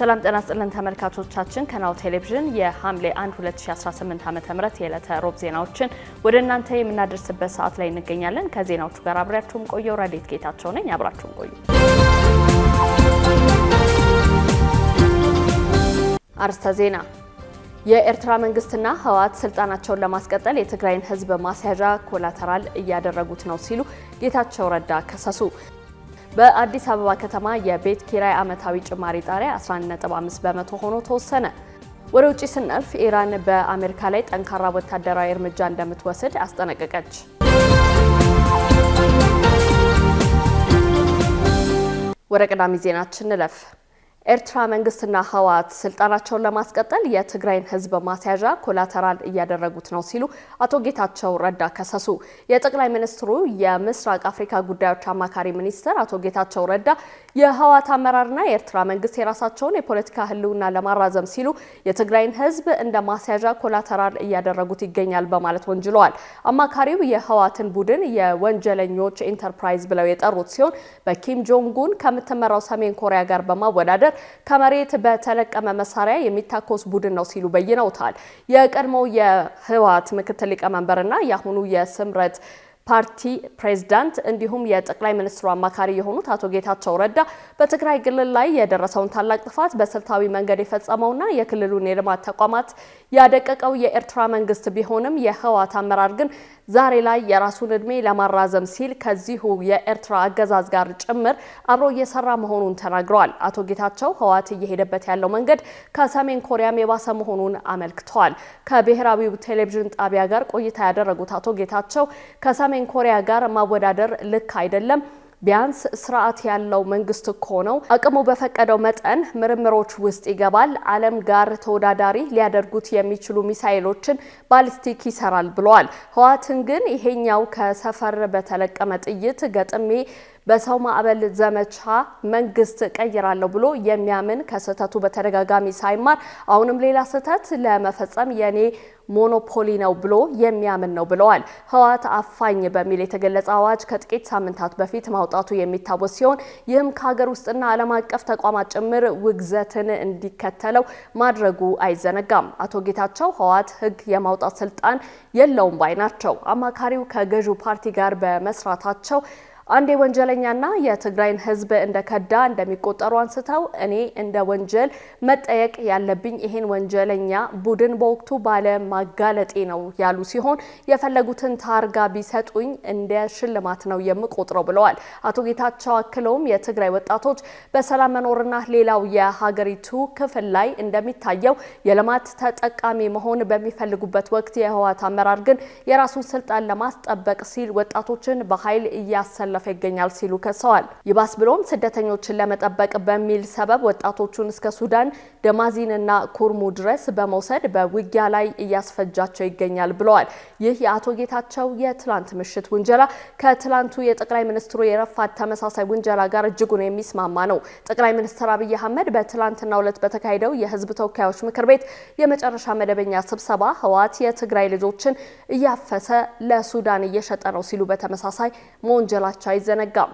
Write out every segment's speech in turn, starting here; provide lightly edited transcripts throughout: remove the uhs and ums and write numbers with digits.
ሰላም ጤና ይስጥልን ተመልካቾቻችን ከናሁ ቴሌቪዥን የሐምሌ 1 2018 ዓ.ም የዕለተ ሮብ ዜናዎችን ወደ እናንተ የምናደርስበት ሰዓት ላይ እንገኛለን። ከዜናዎቹ ጋር አብራችሁም ቆየው ረዲት ጌታቸው ነኝ። አብራችሁም ቆዩ። አርስተ ዜና የኤርትራ መንግስትና ህወሓት ስልጣናቸውን ለማስቀጠል የትግራይን ህዝብ ማስያዣ ኮላተራል እያደረጉት ነው ሲሉ ጌታቸው ረዳ ከሰሱ። በአዲስ አበባ ከተማ የቤት ኪራይ ዓመታዊ ጭማሪ ጣሪያ 11.5% ሆኖ ተወሰነ። ወደ ውጪ ስናልፍ ኢራን በአሜሪካ ላይ ጠንካራ ወታደራዊ እርምጃ እንደምትወስድ አስጠነቀቀች። ወደ ቀዳሚ ዜናችን እንለፍ። ኤርትራ መንግስትና ህወሓት ስልጣናቸውን ለማስቀጠል የትግራይን ህዝብ ማስያዣ ኮላተራል እያደረጉት ነው ሲሉ አቶ ጌታቸው ረዳ ከሰሱ። የጠቅላይ ሚኒስትሩ የምስራቅ አፍሪካ ጉዳዮች አማካሪ ሚኒስትር አቶ ጌታቸው ረዳ የህወሓት አመራርና የኤርትራ መንግስት የራሳቸውን የፖለቲካ ህልውና ለማራዘም ሲሉ የትግራይን ህዝብ እንደ ማስያዣ ኮላተራል እያደረጉት ይገኛል በማለት ወንጅለዋል። አማካሪው የህወሓትን ቡድን የወንጀለኞች ኢንተርፕራይዝ ብለው የጠሩት ሲሆን በኪም ጆንግ ኡን ከምትመራው ሰሜን ኮሪያ ጋር በማወዳደር ከመሬት በተለቀመ መሳሪያ የሚታኮስ ቡድን ነው ሲሉ በይነውታል። የቀድሞው የህወሓት ምክትል ሊቀመንበርና የአሁኑ የስምረት ፓርቲ ፕሬዝዳንት እንዲሁም የጠቅላይ ሚኒስትሩ አማካሪ የሆኑት አቶ ጌታቸው ረዳ በትግራይ ክልል ላይ የደረሰውን ታላቅ ጥፋት በስልታዊ መንገድ የፈጸመውና የክልሉን የልማት ተቋማት ያደቀቀው የኤርትራ መንግስት ቢሆንም የህወሓት አመራር ግን ዛሬ ላይ የራሱን እድሜ ለማራዘም ሲል ከዚሁ የኤርትራ አገዛዝ ጋር ጭምር አብሮ እየሰራ መሆኑን ተናግረዋል። አቶ ጌታቸው ህወሓት እየሄደበት ያለው መንገድ ከሰሜን ኮሪያም የባሰ መሆኑን አመልክተዋል። ከብሔራዊው ቴሌቪዥን ጣቢያ ጋር ቆይታ ያደረጉት አቶ ጌታቸው ከሰሜን ኮሪያ ጋር ማወዳደር ልክ አይደለም፣ ቢያንስ ስርዓት ያለው መንግስት እኮ ነው፣ አቅሙ በፈቀደው መጠን ምርምሮች ውስጥ ይገባል፣ ዓለም ጋር ተወዳዳሪ ሊያደርጉት የሚችሉ ሚሳኤሎችን ባሊስቲክ ይሰራል ብለዋል። ህወሓትን ግን ይሄኛው ከሰፈር በተለቀመ ጥይት ገጥሜ በሰው ማዕበል ዘመቻ መንግስት ቀይራለሁ ብሎ የሚያምን ከስህተቱ በተደጋጋሚ ሳይማር አሁንም ሌላ ስህተት ለመፈጸም የኔ ሞኖፖሊ ነው ብሎ የሚያምን ነው ብለዋል። ህወሓት አፋኝ በሚል የተገለጸ አዋጅ ከጥቂት ሳምንታት በፊት ማውጣቱ የሚታወስ ሲሆን ይህም ከሀገር ውስጥና ዓለም አቀፍ ተቋማት ጭምር ውግዘትን እንዲከተለው ማድረጉ አይዘነጋም። አቶ ጌታቸው ህወሓት ህግ የማውጣት ስልጣን የለውም ባይ ናቸው። አማካሪው ከገዢው ፓርቲ ጋር በመስራታቸው አንድ ወንጀለኛና የትግራይን ህዝብ እንደከዳ እንደሚቆጠሩ አንስተው እኔ እንደ ወንጀል መጠየቅ ያለብኝ ይሄን ወንጀለኛ ቡድን በወቅቱ ባለ ማጋለጤ ነው ያሉ ሲሆን የፈለጉትን ታርጋ ቢሰጡኝ እንደ ሽልማት ነው የምቆጥረው ብለዋል። አቶ ጌታቸው አክለውም የትግራይ ወጣቶች በሰላም መኖርና ሌላው የሀገሪቱ ክፍል ላይ እንደሚታየው የልማት ተጠቃሚ መሆን በሚፈልጉበት ወቅት የህወሓት አመራር ግን የራሱን ስልጣን ለማስጠበቅ ሲል ወጣቶችን በኃይል እያሰለ ይገኛል ሲሉ ከሰዋል። ይባስ ብሎም ስደተኞችን ለመጠበቅ በሚል ሰበብ ወጣቶቹን እስከ ሱዳን ደማዚንና ኩርሙ ድረስ በመውሰድ በውጊያ ላይ እያስፈጃቸው ይገኛል ብለዋል። ይህ የአቶ ጌታቸው የትላንት ምሽት ውንጀላ ከትላንቱ የጠቅላይ ሚኒስትሩ የረፋድ ተመሳሳይ ውንጀላ ጋር እጅጉን የሚስማማ ነው። ጠቅላይ ሚኒስትር አብይ አህመድ በትላንትናው ዕለት በተካሄደው የህዝብ ተወካዮች ምክር ቤት የመጨረሻ መደበኛ ስብሰባ ህወሓት የትግራይ ልጆችን እያፈሰ ለሱዳን እየሸጠ ነው ሲሉ በተመሳሳይ መወንጀላቸው አይዘነጋም።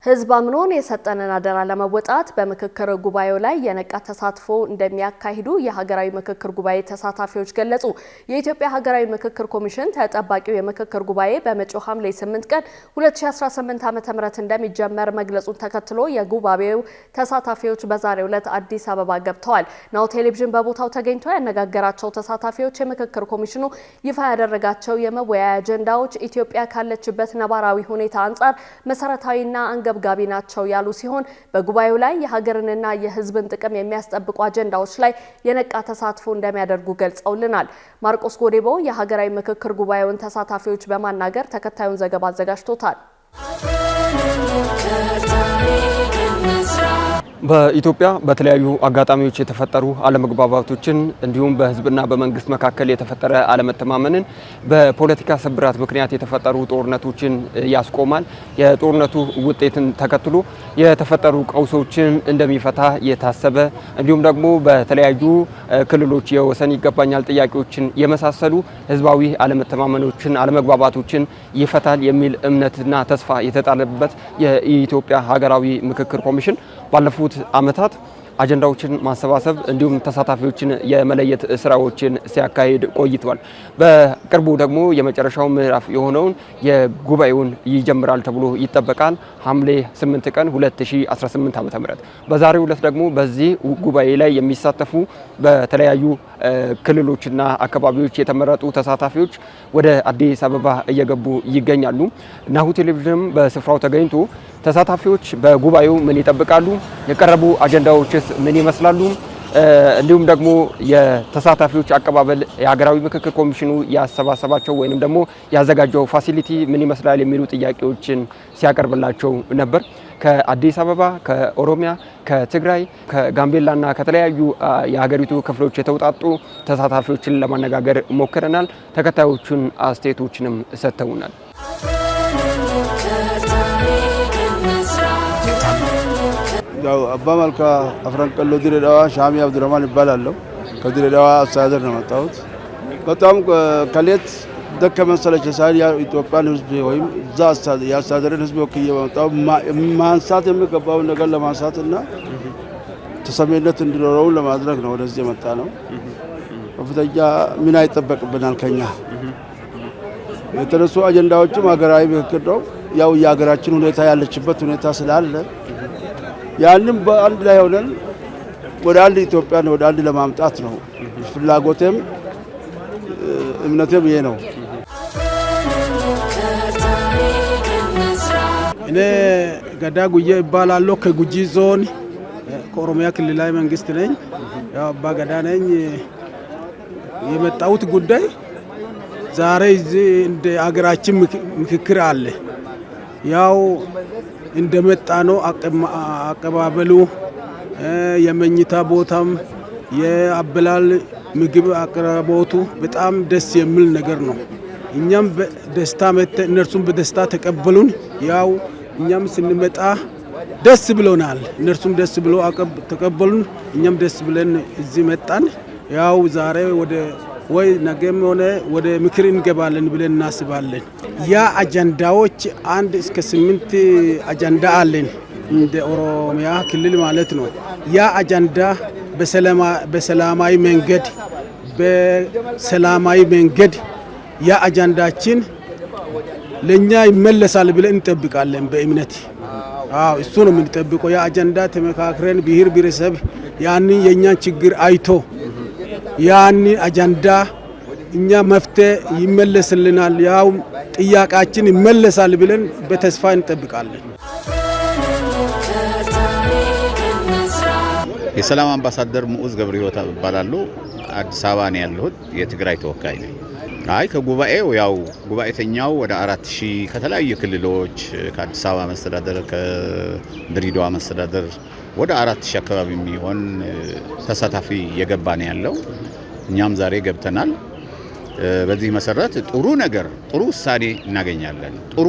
ህዝብ አምኖን የሰጠንን አደራ ለመወጣት በምክክር ጉባኤው ላይ የነቃ ተሳትፎ እንደሚያካሂዱ የሀገራዊ ምክክር ጉባኤ ተሳታፊዎች ገለጹ። የኢትዮጵያ ሀገራዊ ምክክር ኮሚሽን ተጠባቂው የምክክር ጉባኤ በመጪው ሐምሌ 8 ቀን 2018 ዓ.ም እንደሚጀመር መግለጹን ተከትሎ የጉባኤው ተሳታፊዎች በዛሬው ዕለት አዲስ አበባ ገብተዋል። ናሁ ቴሌቪዥን በቦታው ተገኝቶ ያነጋገራቸው ተሳታፊዎች የምክክር ኮሚሽኑ ይፋ ያደረጋቸው የመወያያ አጀንዳዎች ኢትዮጵያ ካለችበት ነባራዊ ሁኔታ አንጻር መሰረታዊና ጋቢ ናቸው ያሉ ሲሆን በጉባኤው ላይ የሀገርንና የህዝብን ጥቅም የሚያስጠብቁ አጀንዳዎች ላይ የነቃ ተሳትፎ እንደሚያደርጉ ገልጸውልናል። ማርቆስ ጎዴቦ የሀገራዊ ምክክር ጉባኤውን ተሳታፊዎች በማናገር ተከታዩን ዘገባ አዘጋጅቶታል። በኢትዮጵያ በተለያዩ አጋጣሚዎች የተፈጠሩ አለመግባባቶችን እንዲሁም በህዝብና በመንግስት መካከል የተፈጠረ አለመተማመንን በፖለቲካ ስብራት ምክንያት የተፈጠሩ ጦርነቶችን ያስቆማል። የጦርነቱ ውጤትን ተከትሎ የተፈጠሩ ቀውሶችን እንደሚፈታ የታሰበ እንዲሁም ደግሞ በተለያዩ ክልሎች የወሰን ይገባኛል ጥያቄዎችን የመሳሰሉ ህዝባዊ አለመተማመኖችን አለመግባባቶችን ይፈታል የሚል እምነትና ተስፋ የተጣለበት የኢትዮጵያ ሀገራዊ ምክክር ኮሚሽን ባለፉት ዓመታት አጀንዳዎችን ማሰባሰብ እንዲሁም ተሳታፊዎችን የመለየት ስራዎችን ሲያካሂድ ቆይቷል። በቅርቡ ደግሞ የመጨረሻው ምዕራፍ የሆነውን የጉባኤውን ይጀምራል ተብሎ ይጠበቃል። ሐምሌ 8 ቀን 2018 ዓ.ም በዛሬው ዕለት ደግሞ በዚህ ጉባኤ ላይ የሚሳተፉ በተለያዩ ክልሎችና አካባቢዎች የተመረጡ ተሳታፊዎች ወደ አዲስ አበባ እየገቡ ይገኛሉ። ናሁ ቴሌቪዥንም በስፍራው ተገኝቶ ተሳታፊዎች በጉባኤው ምን ይጠብቃሉ፣ የቀረቡ አጀንዳዎችስ ምን ይመስላሉ፣ እንዲሁም ደግሞ የተሳታፊዎች አቀባበል የሀገራዊ ምክክር ኮሚሽኑ ያሰባሰባቸው ወይንም ደግሞ ያዘጋጀው ፋሲሊቲ ምን ይመስላል የሚሉ ጥያቄዎችን ሲያቀርብላቸው ነበር። ከአዲስ አበባ፣ ከኦሮሚያ፣ ከትግራይ፣ ከጋምቤላና ከተለያዩ የሀገሪቱ ክፍሎች የተውጣጡ ተሳታፊዎችን ለማነጋገር ሞክረናል። ተከታዮቹን አስተያየቶችንም ሰጥተውናል። አባ መልካ አፍረንቀሎ ድሬዳዋ ሻሚ አብዱረማን ይባላለሁ። ከድሬዳዋ አስተዳደር ነው መጣሁት። በጣም ከሌት ደከመን ሰለቸ ሳይል የኢትዮጵያን ሕዝብ ወይም እዛ የአስተዳደርን ሕዝብ ወክዬ በመጣሁ ማንሳት የሚገባውን ነገር ለማንሳትና ተሰሚነት እንዲኖረው ለማድረግ ነው ወደዚህ የመጣ ነው። ከፍተኛ ሚና ይጠበቅብናል ከኛ። የተነሱ አጀንዳዎችም ሀገራዊ ምክክር ነው። ያው የሀገራችን ሁኔታ ያለችበት ሁኔታ ስላለ ያንም በአንድ ላይ ሆነን ወደ አንድ ኢትዮጵያን ወደ አንድ ለማምጣት ነው ፍላጎቴም እምነቴም ይሄ ነው። እኔ ገዳ ጉዬ እባላለሁ። ከጉጂ ዞን ከኦሮሚያ ክልላዊ መንግስት ነኝ። ያው አባ ገዳ ነኝ። የመጣሁት ጉዳይ ዛሬ እዚህ እንደ አገራችን ምክክር አለ። ያው እንደመጣ ነው አቀባበሉ የመኝታ ቦታም የአበላል ምግብ አቅርቦቱ በጣም ደስ የሚል ነገር ነው። እኛም በደስታ መጥተን እነርሱም በደስታ ተቀበሉን። ያው እኛም ስንመጣ ደስ ብሎናል። እነርሱም ደስ ብሎ ተቀበሉን። እኛም ደስ ብለን እዚህ መጣን። ያው ዛሬ ወይ ነገም ሆነ ወደ ምክር እንገባለን ብለን እናስባለን። ያ አጀንዳዎች 1 እስከ 8 አጀንዳ አለን እንደ ኦሮሚያ ክልል ማለት ነው። ያ አጀንዳ በሰላማዊ መንገድ ያ አጀንዳችን ለኛ ይመለሳል ብለን እንጠብቃለን በእምነት። እሱ ነው የምንጠብቀው። ያ አጀንዳ ተመካክረን ብሔር ብሔረሰብ ያን የኛን ችግር አይቶ ያን አጀንዳ እኛ መፍትሄ ይመለስልናል፣ ያው ጥያቄያችን ይመለሳል ብለን በተስፋ እንጠብቃለን። የሰላም አምባሳደር ሙዑዝ ገብረ ሕይወት እባላለሁ። አዲስ አበባ ነው ያለሁት። የትግራይ ተወካይ ነኝ። ከጉባኤው ያው ጉባኤተኛው ወደ 4000 ከተለያዩ ክልሎች ከአዲስ አበባ መስተዳደር ከድሬዳዋ መስተዳደር ወደ 4000 አካባቢ የሚሆን ተሳታፊ የገባ ነው ያለው። እኛም ዛሬ ገብተናል። በዚህ መሰረት ጥሩ ውሳኔ እናገኛለን። ጥሩ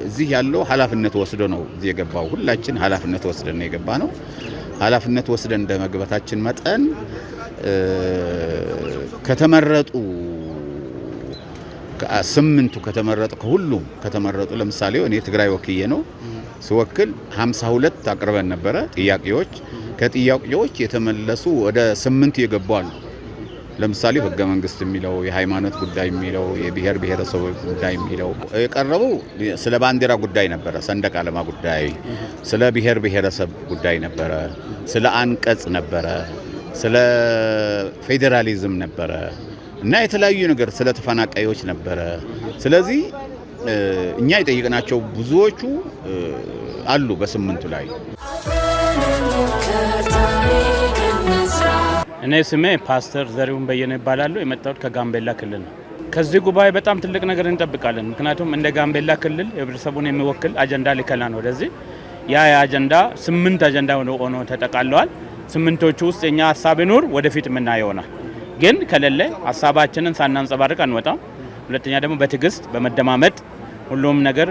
እዚህ ያለው ኃላፊነት ወስዶ ነው እዚህ የገባው። ሁላችን ኃላፊነት ወስደን ነው የገባ ነው። ኃላፊነት ወስደን እንደመግባታችን መጠን ከተመረጡ ከ8ቱ ከሁሉም ከተመረጡ ለምሳሌ እኔ ትግራይ ወክዬ ነው ስወክል 52 አቅርበን ነበረ ጥያቄዎች። ከጥያቄዎች የተመለሱ ወደ 8 የገቡ አሉ። ለምሳሌ ህገ መንግስት የሚለው፣ የሃይማኖት ጉዳይ የሚለው፣ የብሔር ብሔረሰቦች ጉዳይ የሚለው የቀረቡ ስለ ባንዲራ ጉዳይ ነበረ፣ ሰንደቅ ዓላማ ጉዳይ፣ ስለ ብሔር ብሔረሰብ ጉዳይ ነበረ፣ ስለ አንቀጽ ነበረ፣ ስለ ፌዴራሊዝም ነበረ እና የተለያዩ ነገር ስለ ተፈናቃዮች ነበረ። ስለዚህ እኛ የጠየቅናቸው ብዙዎቹ አሉ በ8ቱ ላይ። እኔ ስሜ ፓስተር ዘሪሁን በየነ ይባላል። የመጣሁት ከጋምቤላ ክልል ነው። ከዚህ ጉባኤ በጣም ትልቅ ነገር እንጠብቃለን። ምክንያቱም እንደ ጋምቤላ ክልል ህብረተሰቡን የሚወክል አጀንዳ ልከናል ወደዚህ። ያ አጀንዳ 8 አጀንዳ ሆኖ ተጠቃለዋል። 8ቶቹ ውስጥ የኛ ሀሳብ ይኑር ወደፊት የምናየው ይሆናል። ግን ከሌለ ሀሳባችንን ሳናንጸባርቅ አንወጣም። ሁለተኛ ደግሞ በትዕግስት በመደማመጥ ሁሉም ነገር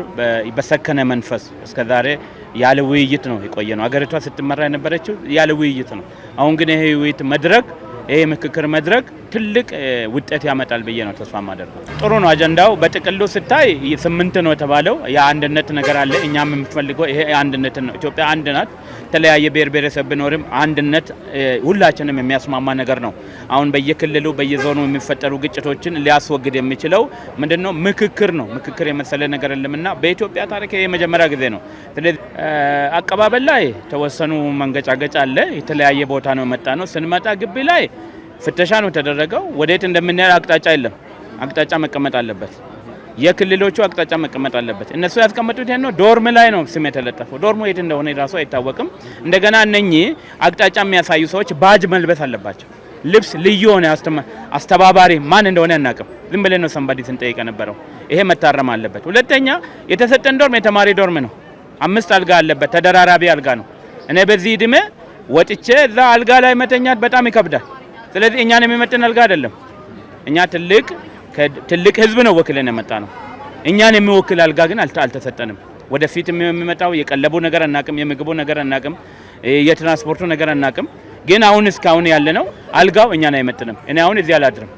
በሰከነ መንፈስ እስከዛሬ ያለ ውይይት ነው የቆየ ነው። አገሪቷ ስትመራ የነበረችው ያለ ውይይት ነው። አሁን ግን ይሄ ውይይት መድረክ፣ ይሄ ምክክር መድረክ ትልቅ ውጤት ያመጣል ብዬ ነው ተስፋ ማደርገው። ጥሩ ነው አጀንዳው በጥቅሉ ስታይ 8 ነው የተባለው። የአንድነት ነገር አለ። እኛም የምንፈልገው ይሄ አንድነት ነው። ኢትዮጵያ አንድ ናት። የተለያየ ብሔር ብሔረሰብ ቢኖርም አንድነት ሁላችንም የሚያስማማ ነገር ነው። አሁን በየክልሉ በየዞኑ የሚፈጠሩ ግጭቶችን ሊያስወግድ የሚችለው ምንድነው? ምክክር ነው። ምክክር የመሰለ ነገር የለምና በኢትዮጵያ ታሪክ የመጀመሪያ ጊዜ ነው። ስለዚህ አቀባበል ላይ ተወሰኑ መንገጫገጭ አለ። የተለያየ ቦታ ነው መጣ ነው። ስንመጣ ግቢ ላይ ፍተሻ ነው የተደረገው። ወዴት እንደምንሄድ አቅጣጫ የለም። አቅጣጫ መቀመጥ አለበት። የክልሎቹ አቅጣጫ መቀመጥ አለበት። እነሱ ያስቀመጡት ነው። ዶርም ላይ ነው ስም የተለጠፈው። ዶርሙ የት እንደሆነ ራሱ አይታወቅም። እንደገና እነኚህ አቅጣጫ የሚያሳዩ ሰዎች ባጅ መልበስ አለባቸው። ልብስ ልዩ ሆነ አስተባባሪ ማን እንደሆነ አናውቅም። ዝም ብለን ነው ሰንባዲ ስንጠይቅ ነበረው። ይሄ መታረም አለበት። ሁለተኛ የተሰጠን ዶርም የተማሪ ዶርም ነው። 5 አልጋ አለበት። ተደራራቢ አልጋ ነው። እኔ በዚህ እድሜ ወጥቼ እዛ አልጋ ላይ መተኛት በጣም ይከብዳል። ስለዚህ እኛን የሚመጥን አልጋ አይደለም። እኛ ትልቅ ህዝብ ነው ወክለን የመጣ ነው። እኛን የሚወክል አልጋ ግን አልተሰጠንም። ወደፊት የሚመጣው የቀለቡ ነገር አናቅም፣ የምግቡ ነገር አናቅም፣ የትራንስፖርቱ ነገር አናቅም። ግን አሁን እስካሁን ያለነው አልጋው እኛን አይመጥንም። እኔ አሁን እዚህ አላድርም።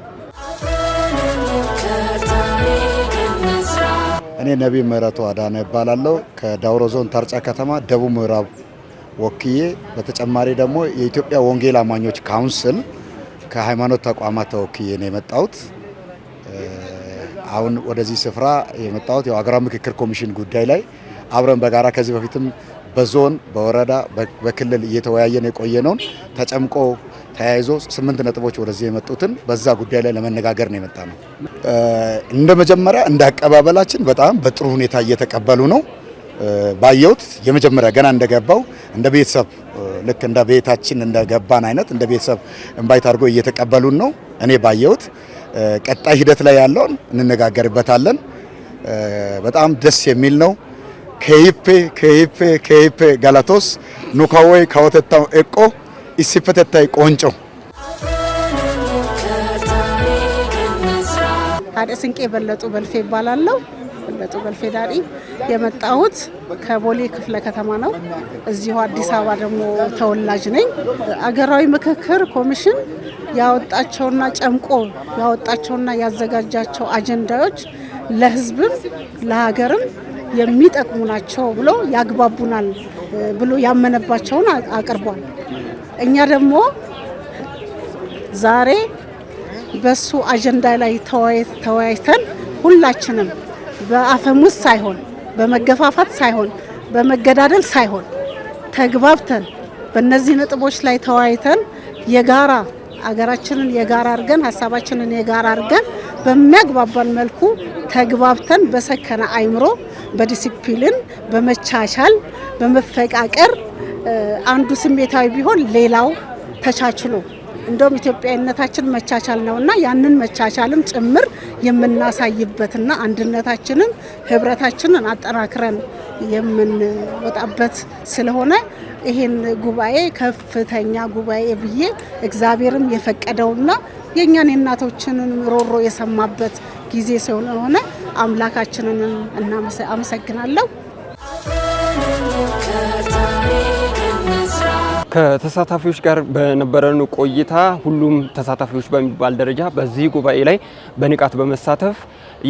እኔ ነቢይ ምህረቱ አዳነ እባላለሁ። ከዳውሮ ዞን ታርጫ ከተማ ደቡብ ምዕራብ ወክዬ፣ በተጨማሪ ደግሞ የኢትዮጵያ ወንጌል አማኞች ካውንስል ከሃይማኖት ተቋማት ተወክዬ ነው የመጣሁት። አሁን ወደዚህ ስፍራ የመጣሁት ያው ሀገራዊ ምክክር ኮሚሽን ጉዳይ ላይ አብረን በጋራ ከዚህ በፊትም በዞን በወረዳ በክልል እየተወያየን የቆየነውን ተጨምቆ ተያይዞ 8 ነጥቦች ወደዚህ የመጡትን በዛ ጉዳይ ላይ ለመነጋገር ነው የመጣ ነው። እንደ መጀመሪያ እንደ አቀባበላችን በጣም በጥሩ ሁኔታ እየተቀበሉ ነው። ባየሁት የመጀመሪያ ገና እንደገባው እንደ ቤተሰብ ልክ እንደ ቤታችን እንደገባን አይነት እንደ ቤተሰብ እንባይት አድርጎ እየተቀበሉን ነው። እኔ ባየሁት ቀጣይ ሂደት ላይ ያለውን እንነጋገርበታለን። በጣም ደስ የሚል ነው። ከይፔ ጋላቶስ ኑካወይ ካወተታው ኤቆ ኢሲፈተታይ ቆንጮ ሀደ ስንቄ በለጡ በልፌ ይባላለሁ። በለጡ በልፌ ዳሪ የመጣሁት ከቦሌ ክፍለ ከተማ ነው። እዚሁ አዲስ አበባ ደግሞ ተወላጅ ነኝ። አገራዊ ምክክር ኮሚሽን ያወጣቸውና ጨምቆ ያወጣቸውና ያዘጋጃቸው አጀንዳዎች ለሕዝብም ለሀገርም የሚጠቅሙ ናቸው ብሎ ያግባቡናል ብሎ ያመነባቸውን አቅርቧል። እኛ ደግሞ ዛሬ በሱ አጀንዳ ላይ ተወያይተን ሁላችንም በአፈሙዝ ሳይሆን በመገፋፋት ሳይሆን በመገዳደል ሳይሆን ተግባብተን በእነዚህ ነጥቦች ላይ ተወያይተን የጋራ አገራችንን የጋራ አድርገን ሀሳባችንን የጋራ አድርገን በሚያግባባን መልኩ ተግባብተን በሰከነ አይምሮ በዲሲፕሊን በመቻቻል በመፈቃቀር አንዱ ስሜታዊ ቢሆን ሌላው ተቻችሎ እንደውም ኢትዮጵያዊነታችን መቻቻል ነውና ያንን መቻቻልም ጭምር የምናሳይበትና አንድነታችንን ህብረታችንን አጠናክረን የምንወጣበት ስለሆነ ይሄን ጉባኤ ከፍተኛ ጉባኤ ብዬ እግዚአብሔርም የፈቀደውና የኛን የእናቶችንን ሮሮ የሰማበት ጊዜ ስለሆነ አምላካችንን አመሰግናለሁ። ከተሳታፊዎች ጋር በነበረን ቆይታ ሁሉም ተሳታፊዎች በሚባል ደረጃ በዚህ ጉባኤ ላይ በንቃት በመሳተፍ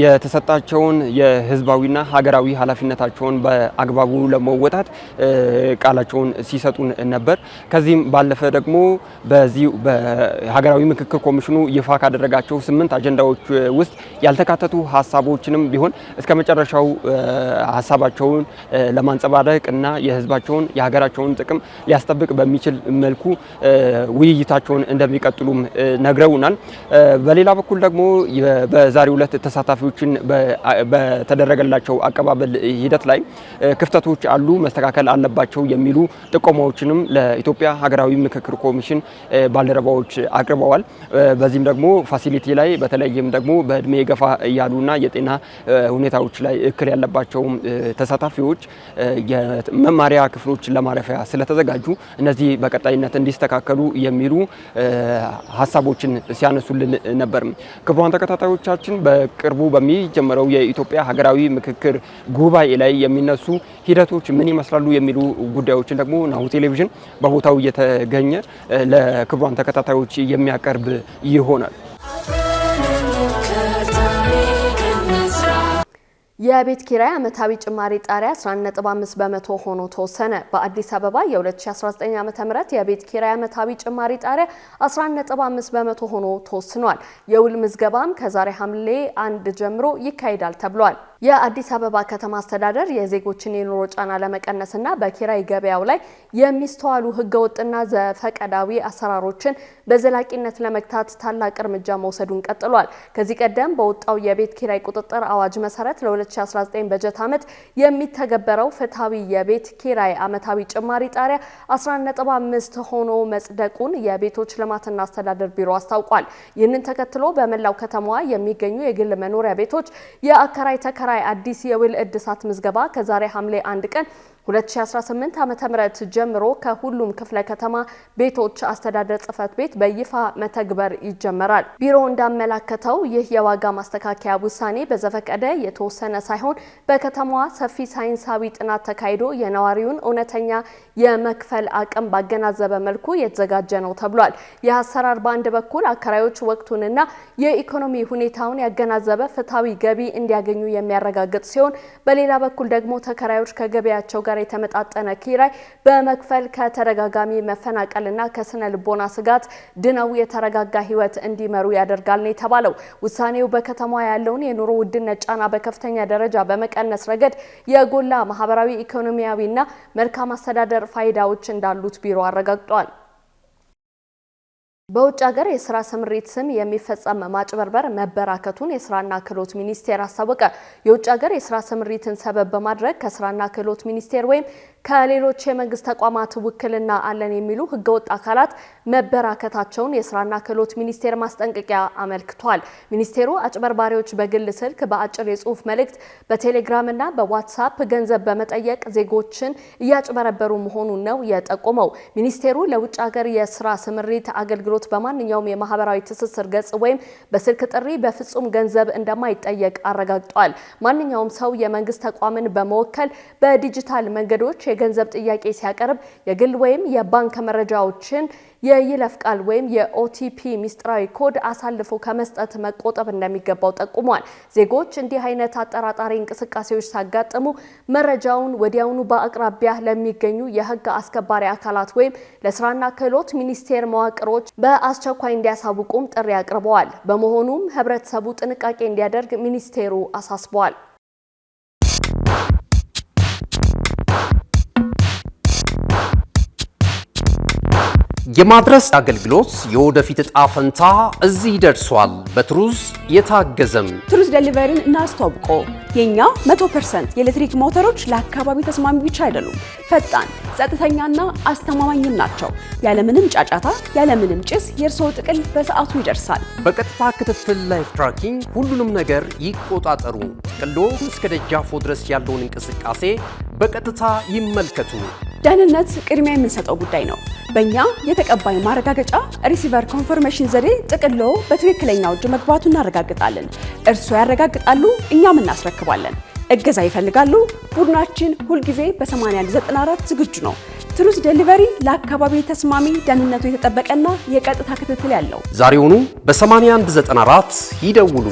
የተሰጣቸውን የህዝባዊና ሀገራዊ ኃላፊነታቸውን በአግባቡ ለመወጣት ቃላቸውን ሲሰጡን ነበር። ከዚህም ባለፈ ደግሞ በዚህ በሀገራዊ ምክክር ኮሚሽኑ ይፋ ካደረጋቸው 8 አጀንዳዎች ውስጥ ያልተካተቱ ሀሳቦችንም ቢሆን እስከ መጨረሻው ሀሳባቸውን ለማንጸባረቅ እና የህዝባቸውን የሀገራቸውን ጥቅም ሊያስጠብቅ በሚችል መልኩ ውይይታቸውን እንደሚቀጥሉም ነግረውናል። በሌላ በኩል ደግሞ በዛሬው ዕለት ተሳታፊዎችን በተደረገላቸው አቀባበል ሂደት ላይ ክፍተቶች አሉ፣ መስተካከል አለባቸው የሚሉ ጥቆማዎችንም ለኢትዮጵያ ሀገራዊ ምክክር ኮሚሽን ባልደረባዎች አቅርበዋል። በዚህም ደግሞ ፋሲሊቲ ላይ በተለይም ደግሞ በእድሜ ገፋ ያሉና የጤና ሁኔታዎች ላይ እክል ያለባቸው ተሳታፊዎች የመማሪያ ክፍሎች ለማረፊያ ስለተዘጋጁ እነዚህ በቀጣይነት እንዲስተካከሉ የሚሉ ሀሳቦችን ሲያነሱልን ነበር። ክቡራን ተከታታዮቻችን በቅርቡ በሚጀምረው የኢትዮጵያ ሀገራዊ ምክክር ጉባኤ ላይ የሚነሱ ሂደቶች ምን ይመስላሉ የሚሉ ጉዳዮችን ደግሞ ናሁ ቴሌቪዥን በቦታው እየተገኘ ለክቡራን ተከታታዮች የሚያቀርብ ይሆናል። የቤት ኪራይ ዓመታዊ ጭማሪ ጣሪያ 11.5 በመቶ ሆኖ ተወሰነ። በአዲስ አበባ የ2019 ዓ.ም የቤት ኪራይ ዓመታዊ ጭማሪ ጣሪያ 11.5 በመቶ ሆኖ ተወስኗል። የውል ምዝገባም ከዛሬ ሐምሌ 1 ጀምሮ ይካሄዳል ተብሏል። የአዲስ አበባ ከተማ አስተዳደር የዜጎችን የኑሮ ጫና ለመቀነስና በኪራይ ገበያው ላይ የሚስተዋሉ ህገወጥና ዘፈቀዳዊ አሰራሮችን በዘላቂነት ለመግታት ታላቅ እርምጃ መውሰዱን ቀጥሏል። ከዚህ ቀደም በወጣው የቤት ኪራይ ቁጥጥር አዋጅ መሰረት ለ2019 በጀት ዓመት የሚተገበረው ፍትሃዊ የቤት ኪራይ ዓመታዊ ጭማሪ ጣሪያ 11.5 ሆኖ መጽደቁን የቤቶች ልማትና አስተዳደር ቢሮ አስታውቋል። ይህንን ተከትሎ በመላው ከተማዋ የሚገኙ የግል መኖሪያ ቤቶች የአከራይ ተከራይ አዲስ የውል እድሳት ምዝገባ ከዛሬ ሐምሌ 1 ቀን 2018 ዓ.ም ጀምሮ ከሁሉም ክፍለ ከተማ ቤቶች አስተዳደር ጽሕፈት ቤት በይፋ መተግበር ይጀመራል። ቢሮ እንዳመላከተው ይህ የዋጋ ማስተካከያ ውሳኔ በዘፈቀደ የተወሰነ ሳይሆን በከተማዋ ሰፊ ሳይንሳዊ ጥናት ተካሂዶ የነዋሪውን እውነተኛ የመክፈል አቅም ባገናዘበ መልኩ የተዘጋጀ ነው ተብሏል። ይህ አሰራር በአንድ በኩል አከራዮች ወቅቱንና የኢኮኖሚ ሁኔታውን ያገናዘበ ፍትሃዊ ገቢ እንዲያገኙ የሚያረጋግጥ ሲሆን፣ በሌላ በኩል ደግሞ ተከራዮች ከገበያቸው ጋር የተመጣጠነ ኪራይ በመክፈል ከተደጋጋሚ መፈናቀልና ከስነ ልቦና ስጋት ድነው የተረጋጋ ሕይወት እንዲመሩ ያደርጋል ነው የተባለው። ውሳኔው በከተማዋ ያለውን የኑሮ ውድነት ጫና በከፍተኛ ደረጃ በመቀነስ ረገድ የጎላ ማህበራዊ፣ ኢኮኖሚያዊና መልካም አስተዳደር ፋይዳዎች እንዳሉት ቢሮ አረጋግጧል። በውጭ ሀገር የስራ ስምሪት ስም የሚፈጸም ማጭበርበር መበራከቱን የስራና ክህሎት ሚኒስቴር አስታወቀ። የውጭ ሀገር የስራ ስምሪትን ሰበብ በማድረግ ከስራና ክህሎት ሚኒስቴር ወይም ከሌሎች የመንግስት ተቋማት ውክልና አለን የሚሉ ህገወጥ አካላት መበራከታቸውን የስራና ክህሎት ሚኒስቴር ማስጠንቀቂያ አመልክቷል። ሚኒስቴሩ አጭበርባሪዎች በግል ስልክ፣ በአጭር የጽሁፍ መልእክት፣ በቴሌግራምና በዋትስአፕ ገንዘብ በመጠየቅ ዜጎችን እያጭበረበሩ መሆኑን ነው የጠቆመው። ሚኒስቴሩ ለውጭ ሀገር የስራ ስምሪት አገልግሎት በማንኛውም የማህበራዊ ትስስር ገጽ ወይም በስልክ ጥሪ በፍጹም ገንዘብ እንደማይጠየቅ አረጋግጧል። ማንኛውም ሰው የመንግስት ተቋምን በመወከል በዲጂታል መንገዶች የገንዘብ ጥያቄ ሲያቀርብ የግል ወይም የባንክ መረጃዎችን የይለፍ ቃል ወይም የኦቲፒ ሚስጥራዊ ኮድ አሳልፎ ከመስጠት መቆጠብ እንደሚገባው ጠቁሟል። ዜጎች እንዲህ አይነት አጠራጣሪ እንቅስቃሴዎች ሲያጋጥሙ መረጃውን ወዲያውኑ በአቅራቢያ ለሚገኙ የህግ አስከባሪ አካላት ወይም ለስራና ክህሎት ሚኒስቴር መዋቅሮች በአስቸኳይ እንዲያሳውቁም ጥሪ አቅርበዋል። በመሆኑም ህብረተሰቡ ጥንቃቄ እንዲያደርግ ሚኒስቴሩ አሳስበዋል። የማድረስ አገልግሎት የወደፊት ዕጣ ፈንታ እዚህ ደርሷል። በትሩዝ የታገዘም ትሩዝ ዴሊቨሪን እናስተዋውቆ። የኛ 100% የኤሌክትሪክ ሞተሮች ለአካባቢ ተስማሚ ብቻ አይደሉም፣ ፈጣን፣ ጸጥተኛና አስተማማኝም ናቸው። ያለምንም ጫጫታ፣ ያለምንም ጭስ የእርስዎ ጥቅል በሰዓቱ ይደርሳል። በቀጥታ ክትትል ላይቭ ትራኪንግ ሁሉንም ነገር ይቆጣጠሩ። ጥቅሎ እስከ ደጃፎ ድረስ ያለውን እንቅስቃሴ በቀጥታ ይመልከቱ። ደህንነት ቅድሚያ የምንሰጠው ጉዳይ ነው። በእኛ የተቀባይ ማረጋገጫ ሪሲቨር ኮንፈርሜሽን ዘዴ ጥቅሎ በትክክለኛው እጅ መግባቱ እናረጋግጣለን። እርስዎ ያረጋግጣሉ፣ እኛም እናስረክባለን። እገዛ ይፈልጋሉ? ቡድናችን ሁልጊዜ በ8194 ዝግጁ ነው። ትሩዝ ዴሊቨሪ ለአካባቢ ተስማሚ፣ ደህንነቱ የተጠበቀና የቀጥታ ክትትል ያለው። ዛሬውኑ በ8194 ይደውሉ።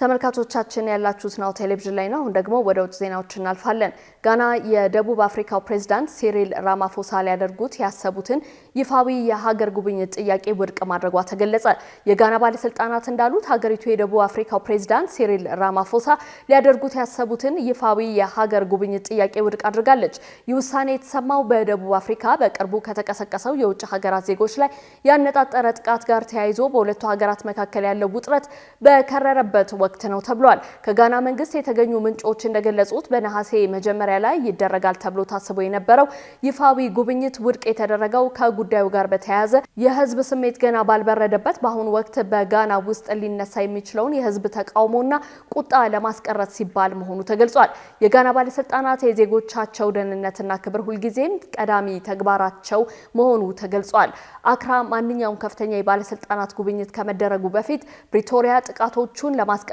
ተመልካቾቻችን ያላችሁት ናሁ ቴሌቪዥን ላይ ነው። አሁን ደግሞ ወደ ውጭ ዜናዎች እናልፋለን። ጋና የደቡብ አፍሪካው ፕሬዝዳንት ሲሪል ራማፎሳ ሊያደርጉት ያሰቡትን ይፋዊ የሀገር ጉብኝት ጥያቄ ውድቅ ማድረጓ ተገለጸ። የጋና ባለስልጣናት እንዳሉት ሀገሪቱ የደቡብ አፍሪካው ፕሬዝዳንት ሲሪል ራማፎሳ ሊያደርጉት ያሰቡትን ይፋዊ የሀገር ጉብኝት ጥያቄ ውድቅ አድርጋለች። ይህ ውሳኔ የተሰማው በደቡብ አፍሪካ በቅርቡ ከተቀሰቀሰው የውጭ ሀገራት ዜጎች ላይ ያነጣጠረ ጥቃት ጋር ተያይዞ በሁለቱ ሀገራት መካከል ያለው ውጥረት በከረረበት ወቅት ነው ተብሏል። ከጋና መንግስት የተገኙ ምንጮች እንደገለጹት በነሐሴ መጀመሪያ ላይ ይደረጋል ተብሎ ታስቦ የነበረው ይፋዊ ጉብኝት ውድቅ የተደረገው ከጉዳዩ ጋር በተያያዘ የህዝብ ስሜት ገና ባልበረደበት በአሁኑ ወቅት በጋና ውስጥ ሊነሳ የሚችለውን የህዝብ ተቃውሞና ቁጣ ለማስቀረት ሲባል መሆኑ ተገልጿል። የጋና ባለስልጣናት የዜጎቻቸው ደህንነትና ክብር ሁልጊዜም ቀዳሚ ተግባራቸው መሆኑ ተገልጿል። አክራ ማንኛውም ከፍተኛ የባለስልጣናት ጉብኝት ከመደረጉ በፊት ፕሪቶሪያ ጥቃቶቹን ለማስቀረትና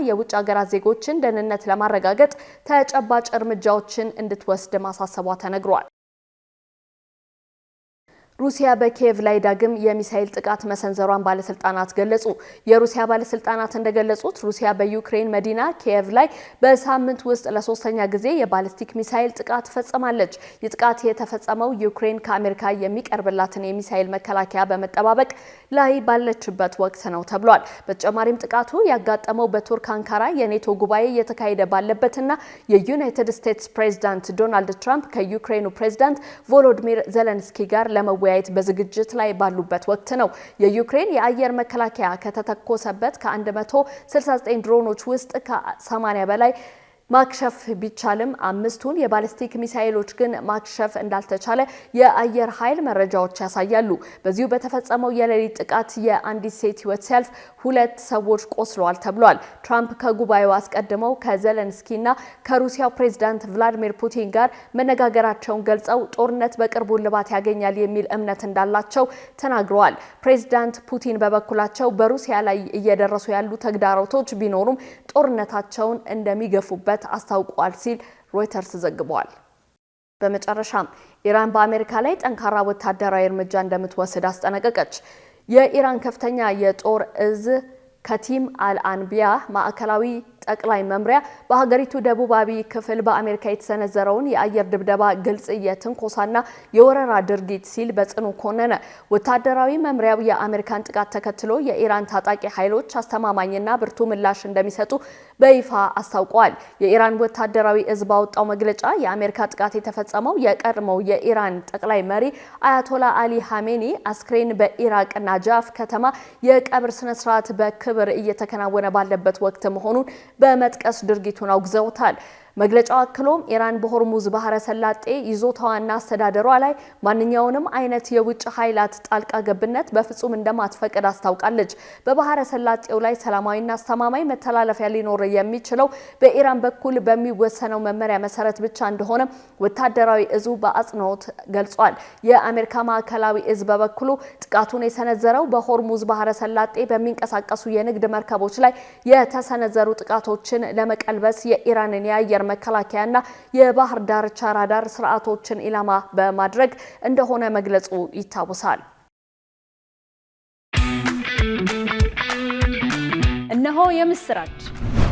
የውጭ ሀገራት ዜጎችን ደህንነት ለማረጋገጥ ተጨባጭ እርምጃዎችን እንድትወስድ ማሳሰቧ ተነግሯል። ሩሲያ በኪየቭ ላይ ዳግም የሚሳኤል ጥቃት መሰንዘሯን ባለስልጣናት ገለጹ። የሩሲያ ባለስልጣናት እንደገለጹት ሩሲያ በዩክሬን መዲና ኪየቭ ላይ በሳምንት ውስጥ ለሶስተኛ ጊዜ የባሊስቲክ ሚሳኤል ጥቃት ፈጽማለች። የጥቃት የተፈጸመው ዩክሬን ከአሜሪካ የሚቀርብላትን የሚሳኤል መከላከያ በመጠባበቅ ላይ ባለችበት ወቅት ነው ተብሏል። በተጨማሪም ጥቃቱ ያጋጠመው በቱርክ አንካራ የኔቶ ጉባኤ እየተካሄደ ባለበትና የዩናይትድ ስቴትስ ፕሬዝዳንት ዶናልድ ትራምፕ ከዩክሬኑ ፕሬዝዳንት ቮሎዲሚር ዜሌንስኪ ጋር ለመወያየት በዝግጅት ላይ ባሉበት ወቅት ነው። የዩክሬን የአየር መከላከያ ከተተኮሰበት ከ169 ድሮኖች ውስጥ ከ80 በላይ ማክሸፍ ቢቻልም 5ቱን የባሊስቲክ ሚሳኤሎች ግን ማክሸፍ እንዳልተቻለ የአየር ኃይል መረጃዎች ያሳያሉ። በዚሁ በተፈጸመው የሌሊት ጥቃት የአንዲት ሴት ሕይወት ሲያልፍ 2 ሰዎች ቆስለዋል ተብሏል። ትራምፕ ከጉባኤው አስቀድመው ከዜሌንስኪና ከሩሲያው ፕሬዝዳንት ቭላዲሚር ፑቲን ጋር መነጋገራቸውን ገልጸው ጦርነት በቅርቡ ልባት ያገኛል የሚል እምነት እንዳላቸው ተናግረዋል። ፕሬዝዳንት ፑቲን በበኩላቸው በሩሲያ ላይ እየደረሱ ያሉ ተግዳሮቶች ቢኖሩም ጦርነታቸውን እንደሚገፉበት አስታውቋል ሲል ሮይተርስ ዘግቧል። በመጨረሻም ኢራን በአሜሪካ ላይ ጠንካራ ወታደራዊ እርምጃ እንደምትወስድ አስጠነቀቀች። የኢራን ከፍተኛ የጦር እዝ ከቲም አልአንቢያ ማዕከላዊ ጠቅላይ መምሪያ በሀገሪቱ ደቡባዊ ክፍል በአሜሪካ የተሰነዘረውን የአየር ድብደባ ግልጽ የትንኮሳና የወረራ ድርጊት ሲል በጽኑ ኮነነ። ወታደራዊ መምሪያው የአሜሪካን ጥቃት ተከትሎ የኢራን ታጣቂ ኃይሎች አስተማማኝና ብርቱ ምላሽ እንደሚሰጡ በይፋ አስታውቀዋል። የኢራን ወታደራዊ እዝ ባወጣው መግለጫ የአሜሪካ ጥቃት የተፈጸመው የቀድሞው የኢራን ጠቅላይ መሪ አያቶላ አሊ ሀሜኒ አስክሬን በኢራቅ ናጃፍ ከተማ የቀብር ስነ ስርዓት በክብር እየተከናወነ ባለበት ወቅት መሆኑን በመጥቀስ ድርጊቱን አውግዘውታል። መግለጫው አክሎም ኢራን በሆርሙዝ ባህረ ሰላጤ ይዞታዋና አስተዳደሯ ላይ ማንኛውንም አይነት የውጭ ኃይላት ጣልቃ ገብነት በፍጹም እንደማትፈቅድ አስታውቃለች። በባህረ ሰላጤው ላይ ሰላማዊና አስተማማኝ መተላለፊያ ሊኖር የሚችለው በኢራን በኩል በሚወሰነው መመሪያ መሰረት ብቻ እንደሆነ ወታደራዊ እዙ በአጽንኦት ገልጿል። የአሜሪካ ማዕከላዊ እዝ በበኩሉ ጥቃቱን የሰነዘረው በሆርሙዝ ባህረ ሰላጤ በሚንቀሳቀሱ የንግድ መርከቦች ላይ የተሰነዘሩ ጥቃቶችን ለመቀልበስ የኢራንን የአየር መከላከያና የባህር ዳርቻ ራዳር ስርዓቶችን ኢላማ በማድረግ እንደሆነ መግለጹ ይታወሳል። እነሆ የምስራች!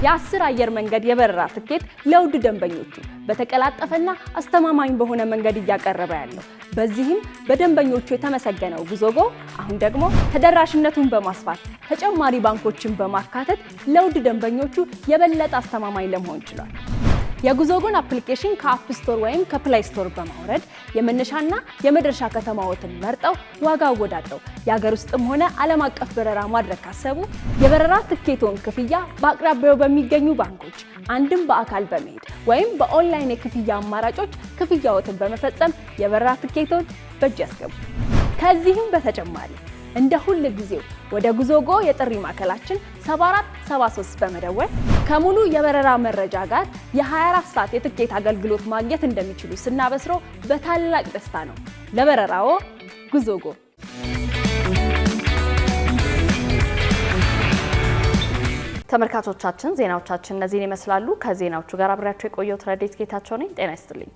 የ10 አየር መንገድ የበረራ ትኬት ለውድ ደንበኞቹ በተቀላጠፈና አስተማማኝ በሆነ መንገድ እያቀረበ ያለው በዚህም በደንበኞቹ የተመሰገነው ጉዞጎ አሁን ደግሞ ተደራሽነቱን በማስፋት ተጨማሪ ባንኮችን በማካተት ለውድ ደንበኞቹ የበለጠ አስተማማኝ ለመሆን ችሏል። የጉዞጎን አፕሊኬሽን ከአፕ ስቶር ወይም ከፕላይ ስቶር በማውረድ የመነሻና የመድረሻ ከተማዎትን መርጠው ዋጋ አወዳድረው የሀገር ውስጥም ሆነ ዓለም አቀፍ በረራ ማድረግ ካሰቡ የበረራ ትኬቶን ክፍያ በአቅራቢያው በሚገኙ ባንኮች አንድም በአካል በመሄድ ወይም በኦንላይን የክፍያ አማራጮች ክፍያዎትን በመፈጸም የበረራ ትኬቶን በእጅ ያስገቡ። ከዚህም በተጨማሪ እንደ ሁሉ ጊዜው ወደ ጉዞጎ የጥሪ ማዕከላችን 7473 በመደወል ከሙሉ የበረራ መረጃ ጋር የ24 ሰዓት የትኬት አገልግሎት ማግኘት እንደሚችሉ ስናበስሮ በታላቅ ደስታ ነው። ለበረራዎ ጉዞጎ። ተመልካቾቻችን ዜናዎቻችን እነዚህን ይመስላሉ። ከዜናዎቹ ጋር አብሬያችሁ የቆየሁት ረዴት ጌታቸው ነኝ። ጤና ይስጥልኝ።